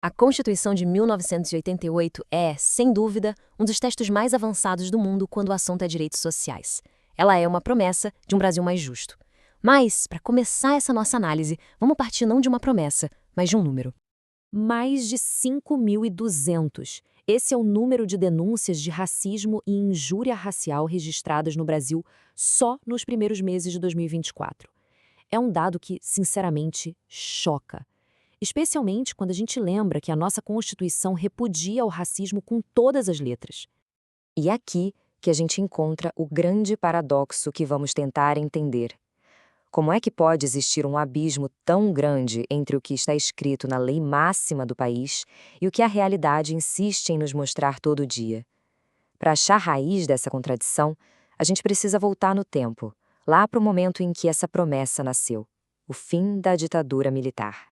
A Constituição de 1988 é, sem dúvida, um dos textos mais avançados do mundo quando o assunto é direitos sociais. Ela é uma promessa de um Brasil mais justo. Mas, para começar essa nossa análise, vamos partir não de uma promessa, mas de um número. Mais de 5.200. Esse é o número de denúncias de racismo e injúria racial registradas no Brasil só nos primeiros meses de 2024. É um dado que, sinceramente, choca. Especialmente quando a gente lembra que a nossa Constituição repudia o racismo com todas as letras. E é aqui que a gente encontra o grande paradoxo que vamos tentar entender. Como é que pode existir um abismo tão grande entre o que está escrito na lei máxima do país e o que a realidade insiste em nos mostrar todo dia? Para achar a raiz dessa contradição, a gente precisa voltar no tempo, lá para o momento em que essa promessa nasceu, o fim da ditadura militar.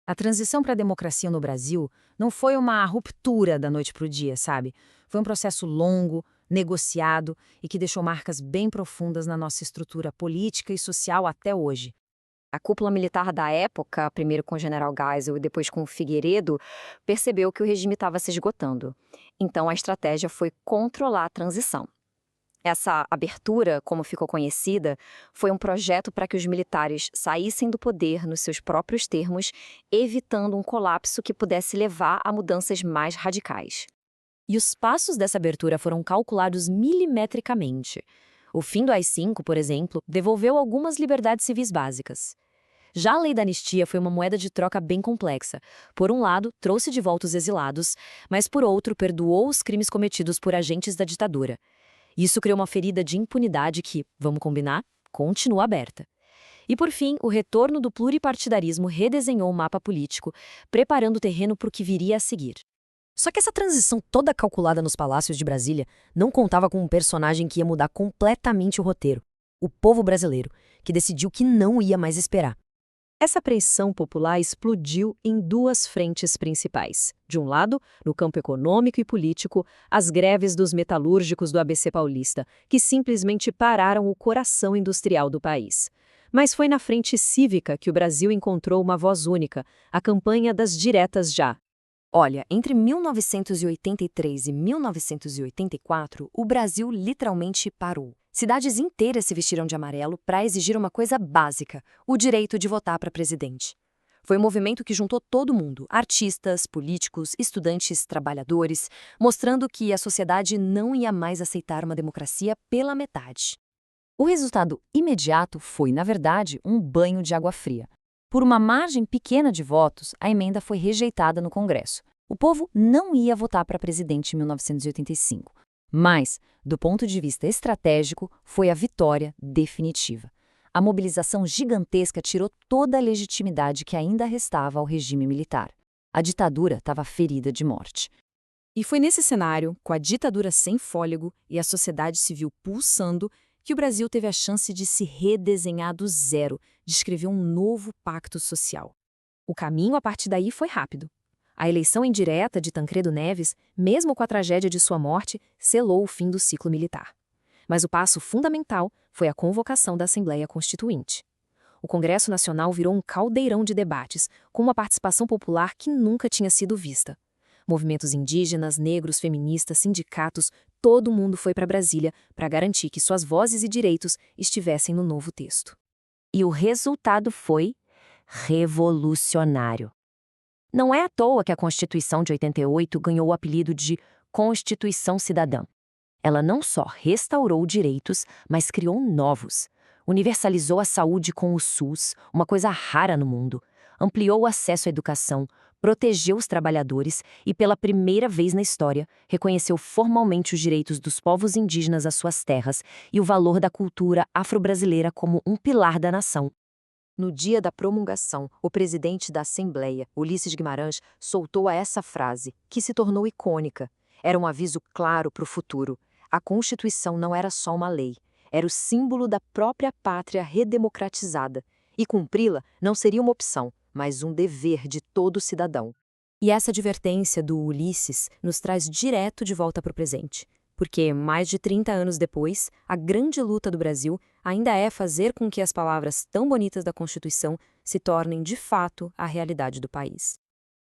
A transição para a democracia no Brasil não foi uma ruptura da noite para o dia, sabe? Foi um processo longo, negociado e que deixou marcas bem profundas na nossa estrutura política e social até hoje. A cúpula militar da época, primeiro com o general Geisel e depois com o Figueiredo, percebeu que o regime estava se esgotando. Então a estratégia foi controlar a transição. Essa abertura, como ficou conhecida, foi um projeto para que os militares saíssem do poder nos seus próprios termos, evitando um colapso que pudesse levar a mudanças mais radicais. E os passos dessa abertura foram calculados milimetricamente. O fim do AI-5, por exemplo, devolveu algumas liberdades civis básicas. Já a lei da anistia foi uma moeda de troca bem complexa. Por um lado, trouxe de volta os exilados, mas por outro, perdoou os crimes cometidos por agentes da ditadura. Isso criou uma ferida de impunidade que, vamos combinar, continua aberta. E por fim, o retorno do pluripartidarismo redesenhou o mapa político, preparando o terreno para o que viria a seguir. Só que essa transição toda calculada nos palácios de Brasília não contava com um personagem que ia mudar completamente o roteiro: o povo brasileiro, que decidiu que não ia mais esperar. Essa pressão popular explodiu em duas frentes principais. De um lado, no campo econômico e político, as greves dos metalúrgicos do ABC Paulista, que simplesmente pararam o coração industrial do país. Mas foi na frente cívica que o Brasil encontrou uma voz única, a campanha das diretas já. Olha, entre 1983 e 1984, o Brasil literalmente parou. Cidades inteiras se vestiram de amarelo para exigir uma coisa básica: o direito de votar para presidente. Foi um movimento que juntou todo mundo, artistas, políticos, estudantes, trabalhadores, mostrando que a sociedade não ia mais aceitar uma democracia pela metade. O resultado imediato foi, na verdade, um banho de água fria. Por uma margem pequena de votos, a emenda foi rejeitada no Congresso. O povo não ia votar para presidente em 1985. Mas, do ponto de vista estratégico, foi a vitória definitiva. A mobilização gigantesca tirou toda a legitimidade que ainda restava ao regime militar. A ditadura estava ferida de morte. E foi nesse cenário, com a ditadura sem fôlego e a sociedade civil pulsando, que o Brasil teve a chance de se redesenhar do zero, de escrever um novo pacto social. O caminho a partir daí foi rápido. A eleição indireta de Tancredo Neves, mesmo com a tragédia de sua morte, selou o fim do ciclo militar. Mas o passo fundamental foi a convocação da Assembleia Constituinte. O Congresso Nacional virou um caldeirão de debates, com uma participação popular que nunca tinha sido vista. Movimentos indígenas, negros, feministas, sindicatos, todo mundo foi para Brasília para garantir que suas vozes e direitos estivessem no novo texto. E o resultado foi revolucionário. Não é à toa que a Constituição de 88 ganhou o apelido de Constituição Cidadã. Ela não só restaurou direitos, mas criou novos. Universalizou a saúde com o SUS, uma coisa rara no mundo. Ampliou o acesso à educação, protegeu os trabalhadores e, pela primeira vez na história, reconheceu formalmente os direitos dos povos indígenas às suas terras e o valor da cultura afro-brasileira como um pilar da nação. No dia da promulgação, o presidente da Assembleia, Ulisses Guimarães, soltou essa frase, que se tornou icônica. Era um aviso claro para o futuro. A Constituição não era só uma lei, era o símbolo da própria pátria redemocratizada. E cumpri-la não seria uma opção, mas um dever de todo cidadão. E essa advertência do Ulisses nos traz direto de volta para o presente. Porque, mais de 30 anos depois, a grande luta do Brasil ainda é fazer com que as palavras tão bonitas da Constituição se tornem, de fato, a realidade do país.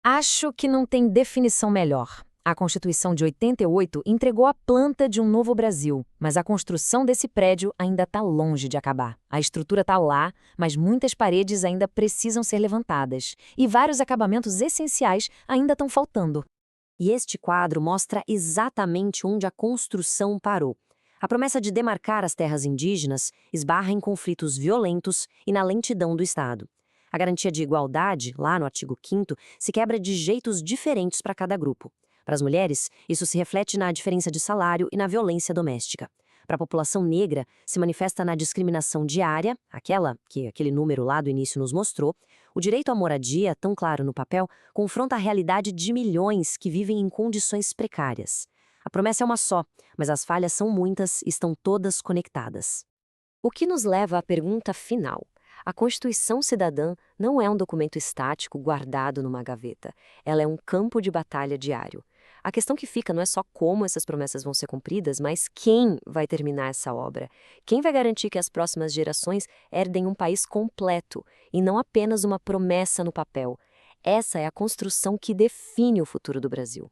Acho que não tem definição melhor. A Constituição de 88 entregou a planta de um novo Brasil, mas a construção desse prédio ainda está longe de acabar. A estrutura está lá, mas muitas paredes ainda precisam ser levantadas, e vários acabamentos essenciais ainda estão faltando. E este quadro mostra exatamente onde a construção parou. A promessa de demarcar as terras indígenas esbarra em conflitos violentos e na lentidão do Estado. A garantia de igualdade, lá no artigo 5º, se quebra de jeitos diferentes para cada grupo. Para as mulheres, isso se reflete na diferença de salário e na violência doméstica. Para a população negra, se manifesta na discriminação diária, aquela que aquele número lá do início nos mostrou. O direito à moradia, tão claro no papel, confronta a realidade de milhões que vivem em condições precárias. A promessa é uma só, mas as falhas são muitas e estão todas conectadas. O que nos leva à pergunta final. A Constituição Cidadã não é um documento estático guardado numa gaveta. Ela é um campo de batalha diário. A questão que fica não é só como essas promessas vão ser cumpridas, mas quem vai terminar essa obra. Quem vai garantir que as próximas gerações herdem um país completo e não apenas uma promessa no papel. Essa é a construção que define o futuro do Brasil.